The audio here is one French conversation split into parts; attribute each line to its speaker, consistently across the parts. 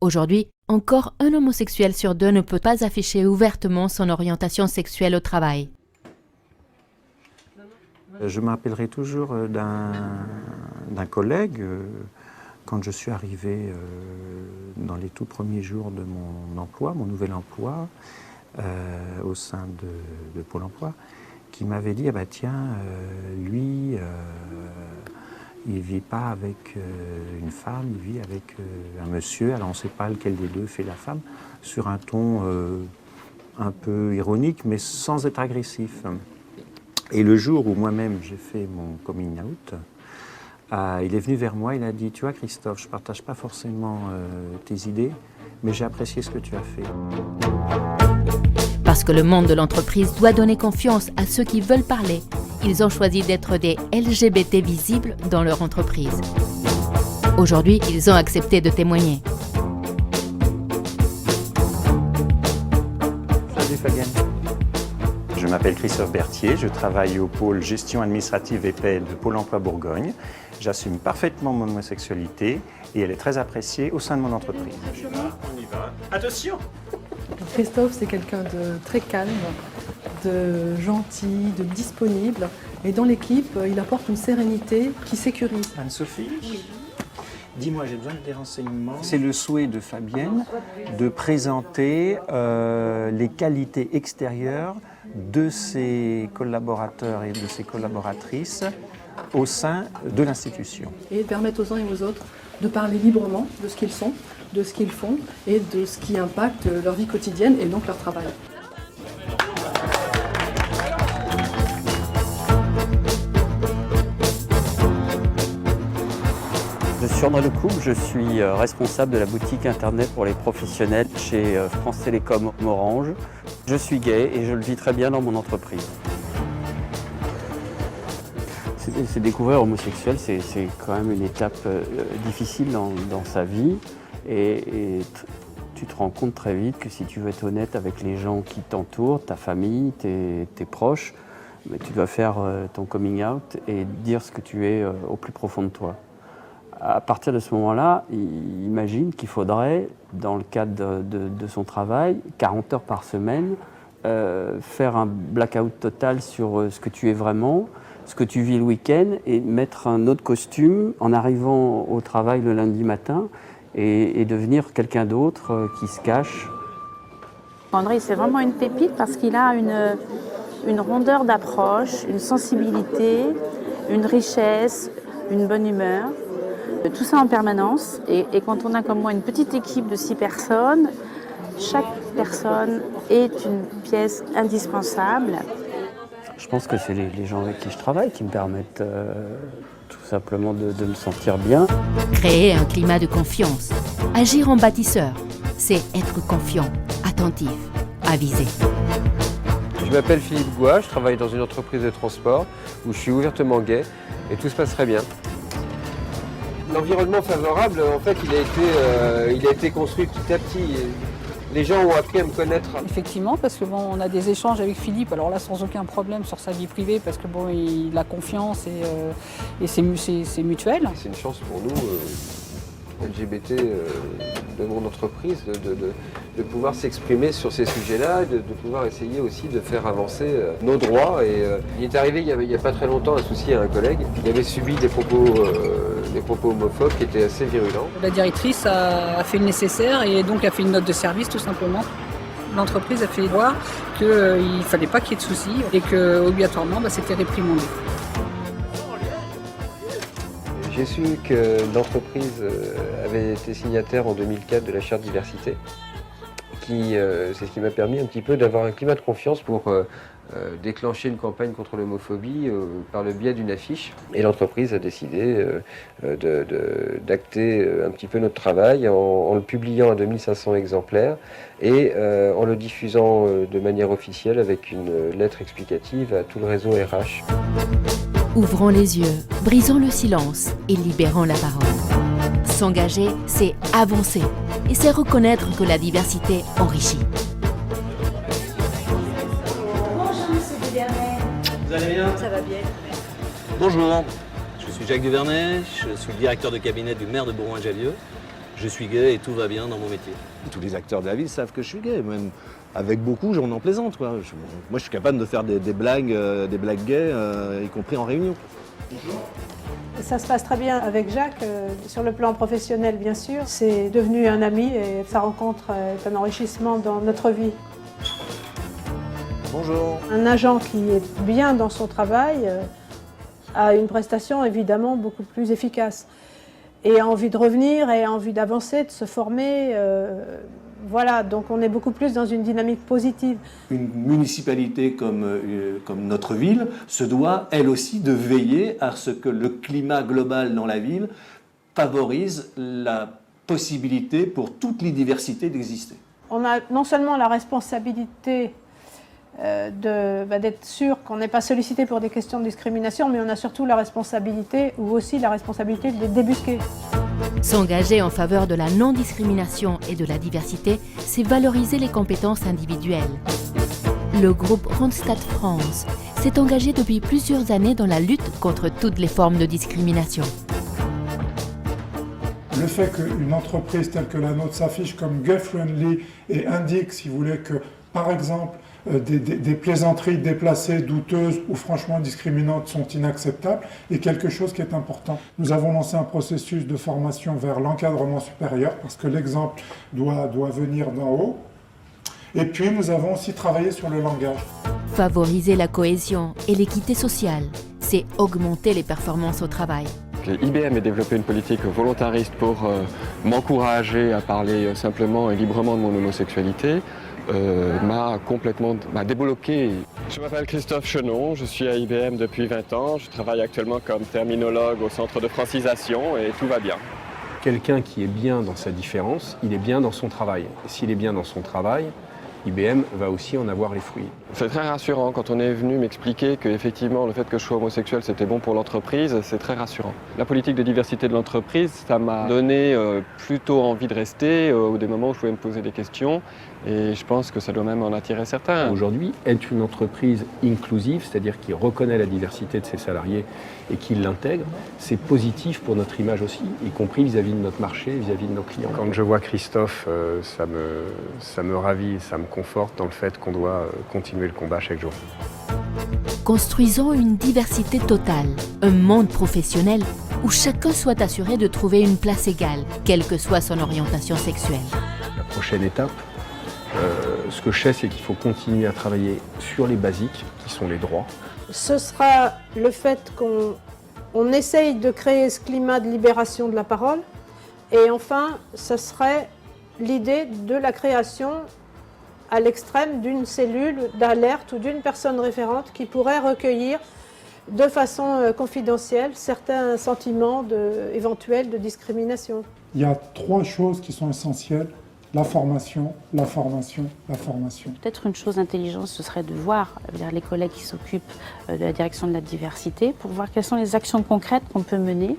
Speaker 1: Aujourd'hui, encore un homosexuel sur deux ne peut pas afficher ouvertement son orientation sexuelle au travail.
Speaker 2: Je me rappellerai toujours d'un collègue, quand je suis arrivé dans les tout premiers jours de mon emploi, mon nouvel emploi, au sein de Pôle emploi, qui m'avait dit, ah bah tiens, lui, il ne vit pas avec une femme, il vit avec un monsieur, alors on ne sait pas lequel des deux fait la femme, sur un ton un peu ironique, mais sans être agressif. Et le jour où moi-même j'ai fait mon coming out, il est venu vers moi, il a dit, tu vois Christophe, je ne partage pas forcément tes idées, mais j'ai apprécié ce que tu as fait.
Speaker 1: Parce que le monde de l'entreprise doit donner confiance à ceux qui veulent parler, ils ont choisi d'être des LGBT visibles dans leur entreprise. Aujourd'hui, ils ont accepté de témoigner.
Speaker 2: Salut Fabienne. Je m'appelle Christophe Berthier, je travaille au pôle gestion administrative et paie de Pôle emploi Bourgogne. J'assume parfaitement mon homosexualité et elle est très appréciée au sein de mon entreprise. On y va. Attention!
Speaker 3: Christophe, c'est quelqu'un de très calme, de gentil, de disponible. Et dans l'équipe, il apporte une sérénité qui sécurise.
Speaker 2: Anne-Sophie? Oui. Dis-moi, j'ai besoin de des renseignements. C'est le souhait de Fabienne de présenter les qualités extérieures de ses collaborateurs et de ses collaboratrices au sein de l'institution.
Speaker 3: Et permettre aux uns et aux autres de parler librement de ce qu'ils sont, de ce qu'ils font et de ce qui impacte leur vie quotidienne et donc leur travail.
Speaker 4: Je suis André Lecoupe, je suis responsable de la boutique internet pour les professionnels chez France Télécom Orange. Je suis gay et je le vis très bien dans mon entreprise. C'est découvrir homosexuel, c'est quand même une étape difficile dans sa vie et tu te rends compte très vite que si tu veux être honnête avec les gens qui t'entourent, ta famille, tes proches, mais tu dois faire ton coming out et dire ce que tu es au plus profond de toi. À partir de ce moment-là, il imagine qu'il faudrait, dans le cadre de son travail, 40 heures par semaine, faire un blackout total sur ce que tu es vraiment, ce que tu vis le week-end, et mettre un autre costume en arrivant au travail le lundi matin et devenir quelqu'un d'autre qui se cache.
Speaker 5: André, c'est vraiment une pépite parce qu'il a une rondeur d'approche, une sensibilité, une richesse, une bonne humeur. Tout ça en permanence et quand on a comme moi une petite équipe de 6 personnes, chaque personne est une pièce indispensable.
Speaker 4: Je pense que c'est les gens avec qui je travaille qui me permettent tout simplement de me sentir bien.
Speaker 1: Créer un climat de confiance, agir en bâtisseur, c'est être confiant, attentif, avisé.
Speaker 6: Je m'appelle Philippe Gouin, je travaille dans une entreprise de transport où je suis ouvertement gay et tout se passe très bien. L'environnement favorable, en fait, il a été construit petit à petit. Les gens ont appris à me connaître.
Speaker 7: Effectivement, parce que bon, on a des échanges avec Philippe, alors là sans aucun problème sur sa vie privée, parce que bon, il a confiance et c'est mutuel.
Speaker 6: C'est une chance pour nous, LGBT, de mon entreprise, de pouvoir s'exprimer sur ces sujets-là, de pouvoir essayer aussi de faire avancer nos droits. Et il est arrivé il n'y a pas très longtemps un souci à un collègue. Il avait subi des propos homophobes qui étaient assez virulents.
Speaker 7: La directrice a fait le nécessaire et donc a fait une note de service tout simplement. L'entreprise a fait voir qu'il ne fallait pas qu'il y ait de soucis et qu'obligatoirement c'était réprimandé.
Speaker 6: J'ai su que l'entreprise avait été signataire en 2004 de la charte diversité. C'est ce qui m'a permis un petit peu d'avoir un climat de confiance pour déclencher une campagne contre l'homophobie par le biais d'une affiche. Et l'entreprise a décidé d'acter un petit peu notre travail en le publiant à 2500 exemplaires et en le diffusant de manière officielle avec une lettre explicative à tout le réseau RH.
Speaker 1: Ouvrons les yeux, brisons le silence et libérons la parole. S'engager, c'est avancer et c'est reconnaître que la diversité enrichit.
Speaker 8: Bonjour Monsieur Duvernay.
Speaker 9: Vous allez bien?
Speaker 8: Ça va bien.
Speaker 9: Bonjour, je suis Jacques Duvernay, je suis le directeur de cabinet du maire de Bourgoin-Jallieu je suis gay et tout va bien dans mon métier.
Speaker 10: Tous les acteurs de la ville savent que je suis gay, même avec beaucoup, j'en en plaisante. Quoi. Moi, je suis capable de faire des blagues gays, y compris en réunion.
Speaker 11: Ça se passe très bien avec Jacques, sur le plan professionnel bien sûr. C'est devenu un ami et sa rencontre est un enrichissement dans notre vie.
Speaker 10: Bonjour.
Speaker 11: Un agent qui est bien dans son travail a une prestation évidemment beaucoup plus efficace. Et a envie de revenir, et a envie d'avancer, de se former. Voilà, donc on est beaucoup plus dans une dynamique positive.
Speaker 12: Une municipalité comme notre ville se doit, elle aussi, de veiller à ce que le climat global dans la ville favorise la possibilité pour toutes les diversités d'exister.
Speaker 11: On a non seulement la responsabilité d'être sûr qu'on n'est pas sollicité pour des questions de discrimination, mais on a surtout la responsabilité, ou aussi la responsabilité de les débusquer.
Speaker 1: S'engager en faveur de la non-discrimination et de la diversité, c'est valoriser les compétences individuelles. Le groupe Randstad France s'est engagé depuis plusieurs années dans la lutte contre toutes les formes de discrimination.
Speaker 13: Le fait qu'une entreprise telle que la nôtre s'affiche comme gay-friendly et indique, si vous voulez, que, par exemple, des plaisanteries déplacées, douteuses ou franchement discriminantes sont inacceptables est quelque chose qui est important. Nous avons lancé un processus de formation vers l'encadrement supérieur parce que l'exemple doit venir d'en haut. Et puis nous avons aussi travaillé sur le langage.
Speaker 1: Favoriser la cohésion et l'équité sociale, c'est augmenter les performances au travail.
Speaker 14: IBM a développé une politique volontariste pour m'encourager à parler simplement et librement de mon homosexualité. M'a débloqué. Je m'appelle Christophe Chenon, je suis à IBM depuis 20 ans. Je travaille actuellement comme terminologue au centre de francisation et tout va bien.
Speaker 15: Quelqu'un qui est bien dans sa différence, il est bien dans son travail. Et s'il est bien dans son travail, IBM va aussi en avoir les fruits.
Speaker 14: C'est très rassurant quand on est venu m'expliquer qu'effectivement le fait que je sois homosexuel c'était bon pour l'entreprise, c'est très rassurant. La politique de diversité de l'entreprise, ça m'a donné plutôt envie de rester au des moments où je pouvais me poser des questions et je pense que ça doit même en attirer certains.
Speaker 15: Aujourd'hui, être une entreprise inclusive, c'est-à-dire qui reconnaît la diversité de ses salariés et qui l'intègre, c'est positif pour notre image aussi, y compris vis-à-vis de notre marché, vis-à-vis de nos clients.
Speaker 16: Quand je vois Christophe, ça me ravit, ça me conforte dans le fait qu'on doit continuer le combat chaque jour.
Speaker 1: Construisons une diversité totale, un monde professionnel où chacun soit assuré de trouver une place égale, quelle que soit son orientation sexuelle.
Speaker 15: La prochaine étape, ce que je sais, c'est qu'il faut continuer à travailler sur les basiques, qui sont les droits.
Speaker 11: Ce sera le fait qu'on essaye de créer ce climat de libération de la parole. Et enfin, ce serait l'idée de la création à l'extrême d'une cellule d'alerte ou d'une personne référente qui pourrait recueillir de façon confidentielle certains sentiments éventuels de discrimination.
Speaker 13: Il y a 3 choses qui sont essentielles. La formation, la formation, la formation.
Speaker 5: Peut-être une chose intelligente, ce serait de voir les collègues qui s'occupent de la direction de la diversité pour voir quelles sont les actions concrètes qu'on peut mener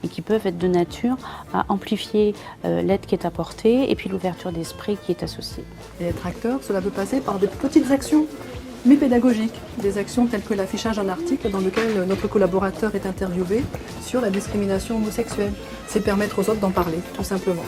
Speaker 5: et qui peuvent être de nature à amplifier l'aide qui est apportée et puis l'ouverture d'esprit qui est associée.
Speaker 3: Et être acteur, cela peut passer par des petites actions, mais pédagogiques. Des actions telles que l'affichage d'un article dans lequel notre collaborateur est interviewé sur la discrimination homosexuelle. C'est permettre aux autres d'en parler, tout simplement.